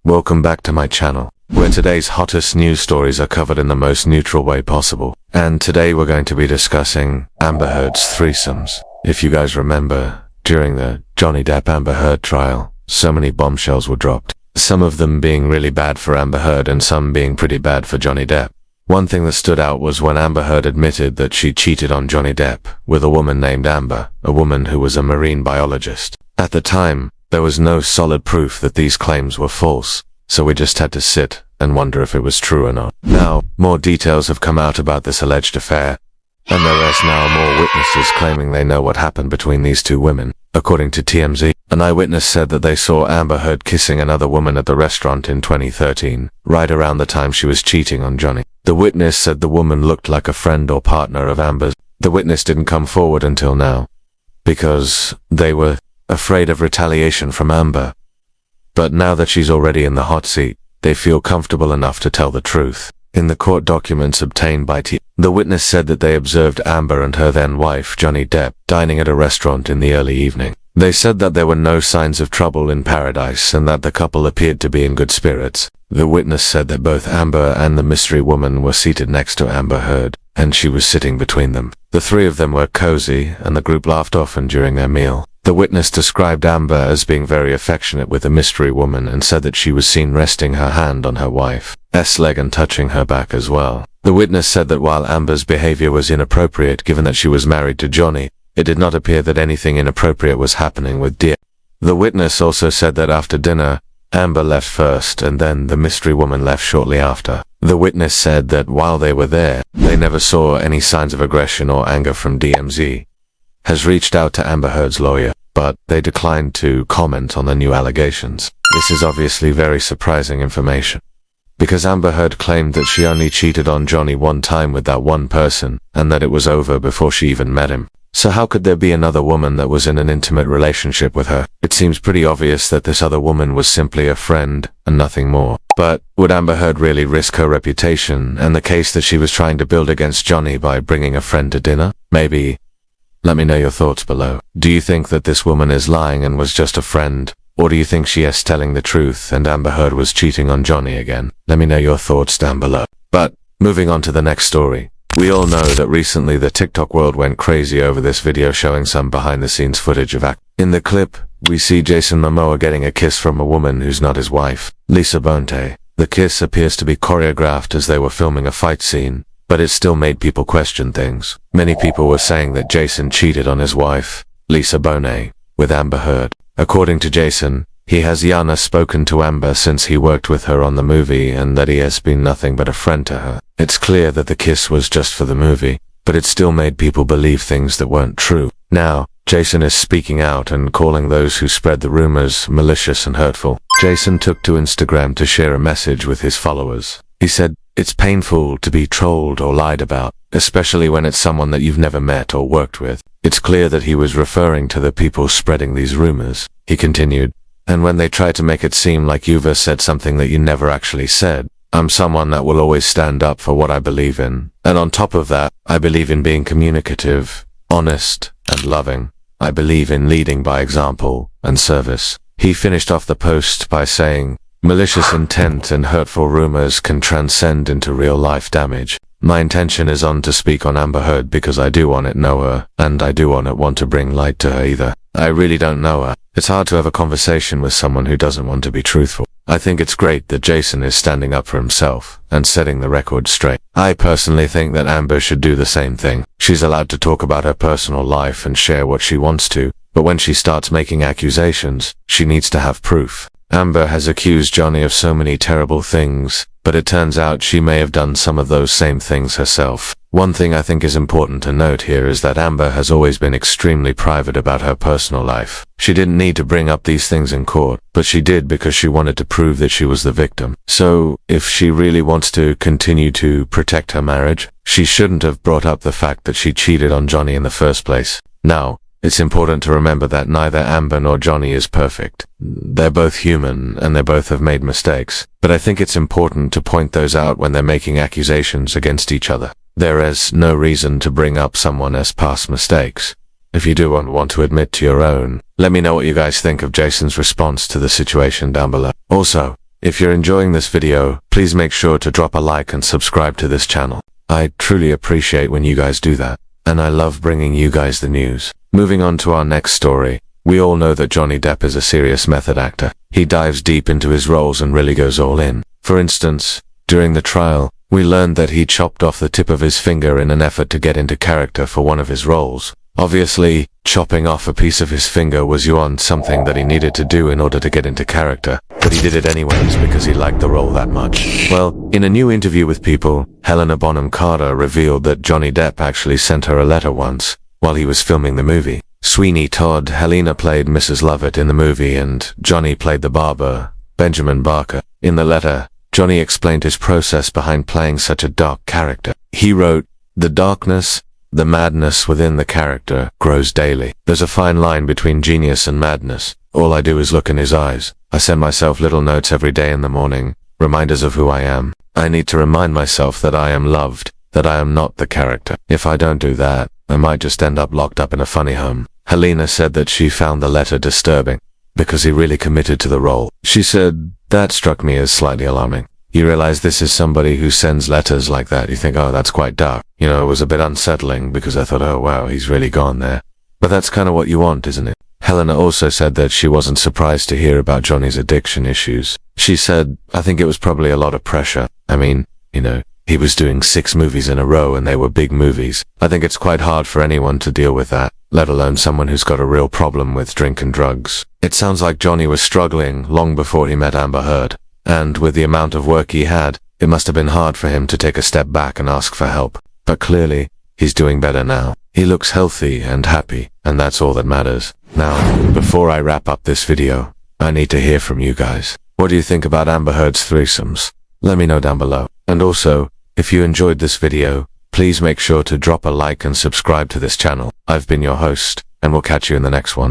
Welcome back to my channel, where today's hottest news stories are covered in the most neutral way possible. And today we're going to be discussing Amber Heard's threesomes. If you guys remember, during the Johnny Depp Amber Heard trial, so many bombshells were dropped. Some of them being really bad for Amber Heard and some being pretty bad for Johnny Depp. One thing that stood out was when Amber Heard admitted that she cheated on Johnny Depp with a woman named Amber, a woman who was a marine biologist. At the time, there was no solid proof that these claims were false, so we just had to sit and wonder if it was true or not. Now, more details have come out about this alleged affair, and there is now more witnesses claiming they know what happened between these two women. According to TMZ, an eyewitness said that they saw Amber Heard kissing another woman at the restaurant in 2013, right around the time she was cheating on Johnny. The witness said the woman looked like a friend or partner of Amber's. The witness didn't come forward until now, because they were afraid of retaliation from Amber. But now that she's already in the hot seat, they feel comfortable enough to tell the truth. In the court documents obtained by the witness said that they observed Amber and her then-wife, Johnny Depp, dining at a restaurant in the early evening. They said that there were no signs of trouble in paradise and that the couple appeared to be in good spirits. The witness said that both Amber and the mystery woman were seated next to Amber Heard, and she was sitting between them. The three of them were cozy, and the group laughed often during their meal. The witness described Amber as being very affectionate with the mystery woman and said that she was seen resting her hand on her wife's leg and touching her back as well. The witness said that while Amber's behavior was inappropriate given that she was married to Johnny, it did not appear that anything inappropriate was happening with Depp. The witness also said that after dinner, Amber left first and then the mystery woman left shortly after. The witness said that while they were there, they never saw any signs of aggression or anger from DMZ. Has reached out to Amber Heard's lawyer, but they declined to comment on the new allegations. This is obviously very surprising information, because Amber Heard claimed that she only cheated on Johnny one time with that one person, and that it was over before she even met him. So how could there be another woman that was in an intimate relationship with her? It seems pretty obvious that this other woman was simply a friend and nothing more. But would Amber Heard really risk her reputation and the case that she was trying to build against Johnny by bringing a friend to dinner? Maybe. Let me know your thoughts below. Do you think that this woman is lying and was just a friend? Or do you think she is telling the truth and Amber Heard was cheating on Johnny again? Let me know your thoughts down below. But, moving on to the next story. We all know that recently the TikTok world went crazy over this video showing some behind-the-scenes footage of act. In the clip, we see Jason Momoa getting a kiss from a woman who's not his wife, Lisa Bonte. The kiss appears to be choreographed as they were filming a fight scene, but it still made people question things. Many people were saying that Jason cheated on his wife, Lisa Bonet, with Amber Heard. According to Jason, he has spoken to Amber since he worked with her on the movie and that he has been nothing but a friend to her. It's clear that the kiss was just for the movie, but it still made people believe things that weren't true. Now, Jason is speaking out and calling those who spread the rumors malicious and hurtful. Jason took to Instagram to share a message with his followers. He said, "It's painful to be trolled or lied about, especially when it's someone that you've never met or worked with." It's clear that he was referring to the people spreading these rumors. He continued, "And when they try to make it seem like you've said something that you never actually said, I'm someone that will always stand up for what I believe in. And on top of that, I believe in being communicative, honest, and loving. I believe in leading by example and service." He finished off the post by saying, "Malicious intent and hurtful rumors can transcend into real-life damage. My intention is on to speak on Amber Heard because I do want it know her, and I do want to bring light to her either. I really don't know her. It's hard to have a conversation with someone who doesn't want to be truthful. I think it's great that Jason is standing up for himself and setting the record straight. I personally think that Amber should do the same thing. She's allowed to talk about her personal life and share what she wants to, but when she starts making accusations, she needs to have proof. Amber has accused Johnny of so many terrible things, but it turns out she may have done some of those same things herself. One thing I think is important to note here is that Amber has always been extremely private about her personal life. She didn't need to bring up these things in court, but she did because she wanted to prove that she was the victim. So, if she really wants to continue to protect her marriage, she shouldn't have brought up the fact that she cheated on Johnny in the first place. Now, it's important to remember that neither Amber nor Johnny is perfect. They're both human, and they both have made mistakes. But I think it's important to point those out when they're making accusations against each other. There is no reason to bring up someone's past mistakes. If you do want to admit to your own, let me know what you guys think of Jason's response to the situation down below. Also, If you're enjoying this video, please make sure to drop a like and subscribe to this channel. I truly appreciate when you guys do that, and I love bringing you guys the news. Moving on to our next story. We all know that Johnny Depp is a serious method actor. He dives deep into his roles and really goes all in. For instance, during the trial, we learned that he chopped off the tip of his finger in an effort to get into character for one of his roles. Obviously, chopping off a piece of his finger was something that he needed to do in order to get into character, but he did it anyways because he liked the role that much. Well, in a new interview with People, Helena Bonham Carter revealed that Johnny Depp actually sent her a letter once, while he was filming the movie. Sweeney Todd, Helena played Mrs. Lovett in the movie and Johnny played the barber, Benjamin Barker. In the letter, Johnny explained his process behind playing such a dark character. He wrote, "The darkness, the madness within the character grows daily. There's a fine line between genius and madness. All I do is look in his eyes. I send myself little notes every day in the morning, reminders of who I am. I need to remind myself that I am loved, that I am not the character. If I don't do that, I might just end up locked up in a funny home." Helena said that she found the letter disturbing, because he really committed to the role. She said, "That struck me as slightly alarming. You realize this is somebody who sends letters like that. You think, oh, that's quite dark. You know, it was a bit unsettling because I thought, oh wow, he's really gone there. But that's kind of what you want, isn't it?" Helena also said that she wasn't surprised to hear about Johnny's addiction issues. She said, "I think it was probably a lot of pressure. I mean, he was doing 6 movies in a row and they were big movies. I think it's quite hard for anyone to deal with that, let alone someone who's got a real problem with drink and drugs." It sounds like Johnny was struggling long before he met Amber Heard, and with the amount of work he had, it must have been hard for him to take a step back and ask for help. But clearly, he's doing better now. He looks healthy and happy, and that's all that matters. Now, before I wrap up this video, I need to hear from you guys. What do you think about Amber Heard's threesomes? Let me know down below. And also, if you enjoyed this video, please make sure to drop a like and subscribe to this channel. I've been your host, and we'll catch you in the next one.